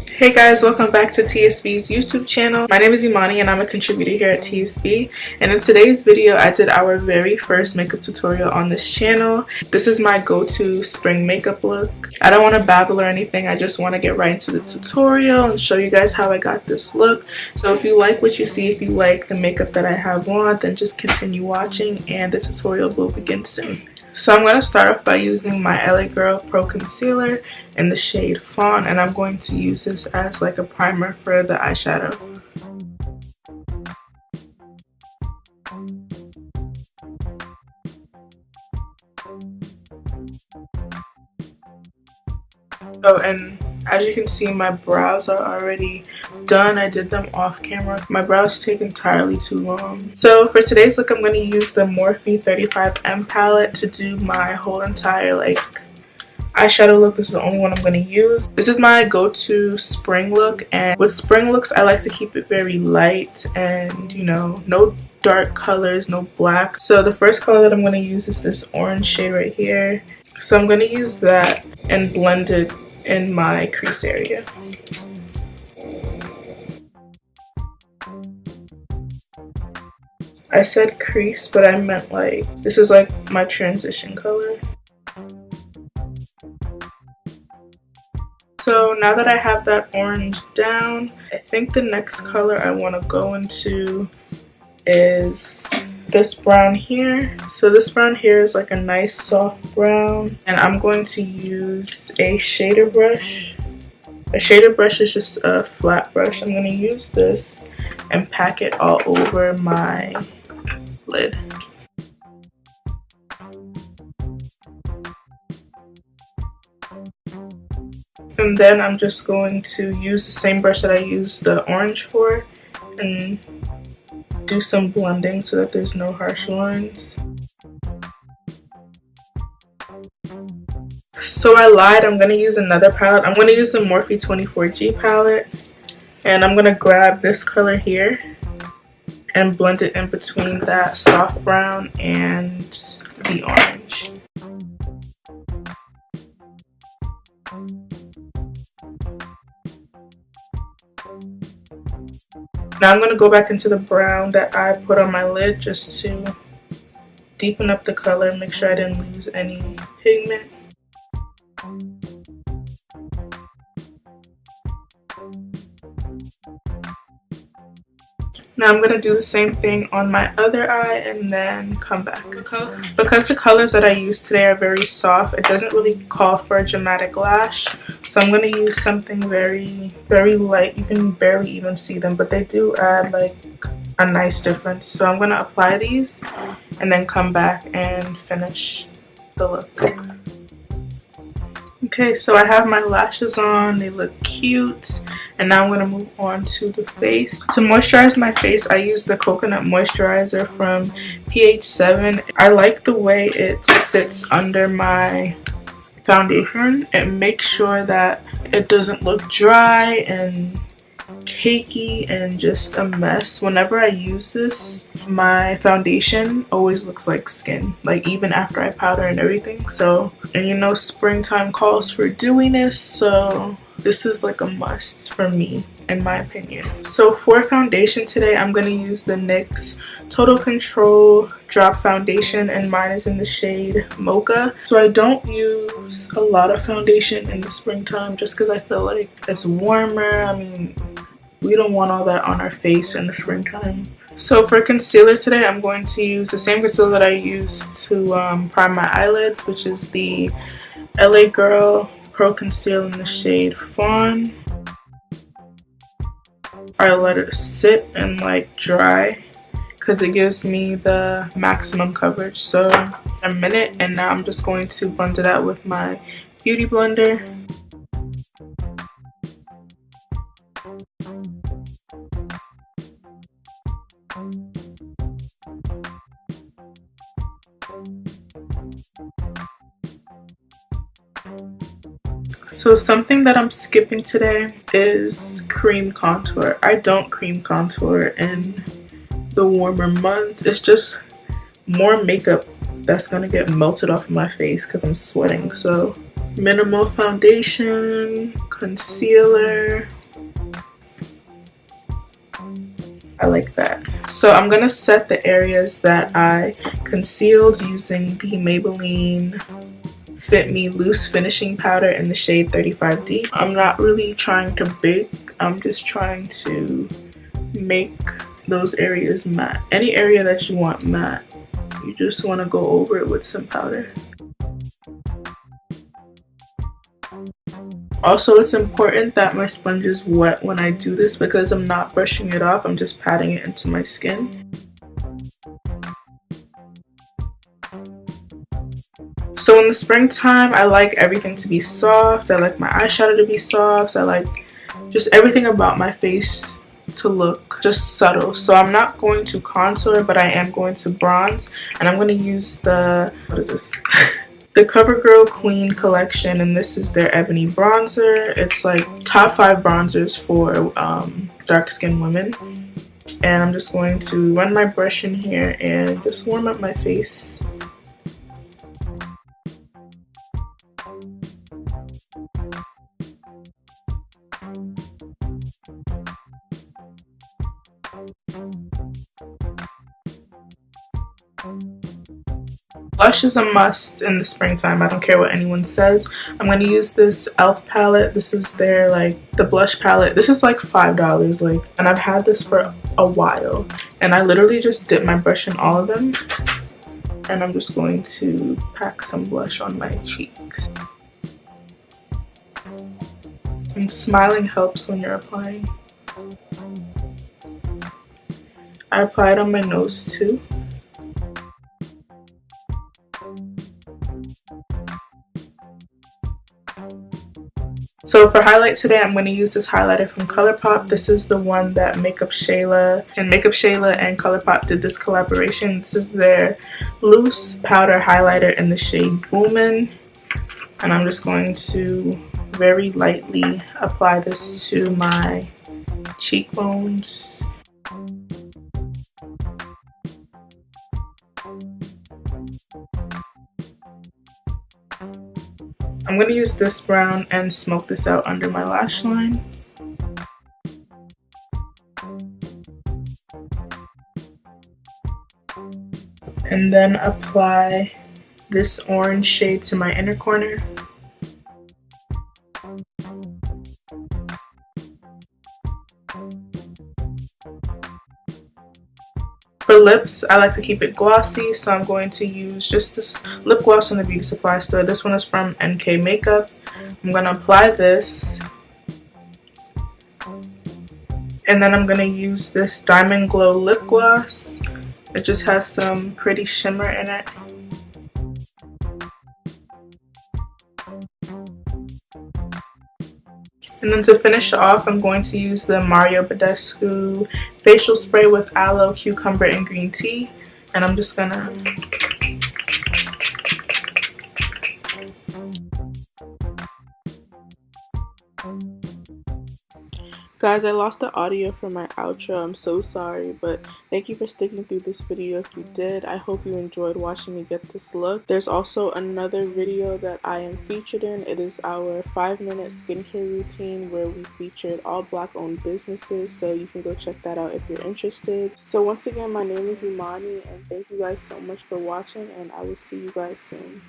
Hey guys, welcome back to TSB's YouTube channel. My name is Imani and I'm a contributor here at TSB. And in today's video, I did our very first makeup tutorial on this channel. This is my go-to spring makeup look. I don't want to babble or anything. I just want to get right into the tutorial and show you guys how I got this look. So if you like what you see, if you like the makeup that I have on, then just continue watching and the tutorial will begin soon. So I'm going to start off by using my LA Girl Pro Concealer in the shade Fawn, and I'm going to use this as like a primer for the eyeshadow. Oh, and as you can see, my brows are already done. I did them off camera. My brows take entirely too long. So for today's look, I'm going to use the Morphe 35M palette to do my whole entire like eyeshadow look. This is the only one I'm going to use. This is my go-to spring look, and with spring looks I like to keep it very light and, you know, no dark colors, no black. So the first color that I'm going to use is this orange shade right here. So I'm going to use that and blend it in my crease area. I said crease, but I meant like, this is like my transition color. So now that I have that orange down, I think the next color I want to go into is this brown here. So this brown here is like a nice soft brown, and I'm going to use a shader brush. A shader brush is just a flat brush. I'm going to use this and pack it all over my lid. And then I'm just going to use the same brush that I used the orange for and do some blending so that there's no harsh lines. So I lied, I'm going to use another palette. I'm going to use the Morphe 24G palette, and I'm going to grab this color here and blend it in between that soft brown and the orange. Now I'm going to go back into the brown that I put on my lid just to deepen up the color, make sure I didn't lose any pigment. Now I'm going to do the same thing on my other eye and then come back. Because the colors that I use today are very soft, it doesn't really call for a dramatic lash. So I'm going to use something very, very light. You can barely even see them, but they do add like a nice difference. So I'm going to apply these and then come back and finish the look. Okay, so I have my lashes on. They look cute. And now I'm going to move on to the face. To moisturize my face, I use the Coconut Moisturizer from pH7. I like the way it sits under my foundation. It makes sure that it doesn't look dry and cakey and just a mess. Whenever I use this, my foundation always looks like skin, like even after I powder and everything. So, and you know, springtime calls for dewiness, so this is like a must for me, in my opinion. So for foundation today, I'm going to use the NYX Total Control Drop Foundation, and mine is in the shade Mocha. So I don't use a lot of foundation in the springtime just because I feel like it's warmer. I mean, we don't want all that on our face in the springtime. So for concealer today, I'm going to use the same concealer that I used to prime my eyelids, which is the LA Girl Pro Conceal in the shade Fawn. I let it sit and like dry because it gives me the maximum coverage. So a minute, and now I'm just going to blend it out with my beauty blender. So something that I'm skipping today is cream contour. I don't cream contour in the warmer months. It's just more makeup that's gonna get melted off of my face because I'm sweating. So minimal foundation, concealer. I like that. So I'm gonna set the areas that I concealed using the Maybelline Fit Me Loose Finishing Powder in the shade 35D. I'm not really trying to bake, I'm just trying to make those areas matte. Any area that you want matte, you just want to go over it with some powder. Also, it's important that my sponge is wet when I do this because I'm not brushing it off, I'm just patting it into my skin. So in the springtime, I like everything to be soft. I like my eyeshadow to be soft. I like just everything about my face to look just subtle. So I'm not going to contour, but I am going to bronze. And I'm going to use the, what is this? The Covergirl Queen collection, and this is their Ebony bronzer. It's like top 5 bronzers for dark skinned women. And I'm just going to run my brush in here and just warm up my face. Blush is a must in the springtime. I don't care what anyone says. I'm going to use this e.l.f. palette. This is their the blush palette. This is like $5 and I've had this for a while. And I literally just dip my brush in all of them. And I'm just going to pack some blush on my cheeks. And smiling helps when you're applying. I applied on my nose too. So for highlight today, I'm going to use this highlighter from Colourpop. This is the one that MakeupShayla and Colourpop did this collaboration. This is their loose powder highlighter in the shade Boomin. And I'm just going to very lightly apply this to my cheekbones. I'm going to use this brown and smoke this out under my lash line. And then apply this orange shade to my inner corner. For lips, I like to keep it glossy, so I'm going to use just this lip gloss from the beauty supply store. This one is from NK Makeup. I'm going to apply this. And then I'm going to use this Diamond Glow lip gloss. It just has some pretty shimmer in it. And then to finish off, I'm going to use the Badescu facial spray with aloe, cucumber, and green tea. And I'm just gonna... Guys, I lost the audio for my outro. I'm so sorry, but thank you for sticking through this video if you did. I hope you enjoyed watching me get this look. There's also another video that I am featured in. It is our 5-minute skincare routine where we featured all Black-owned businesses, so you can go check that out if you're interested. So once again, my name is Imani, and thank you guys so much for watching, and I will see you guys soon.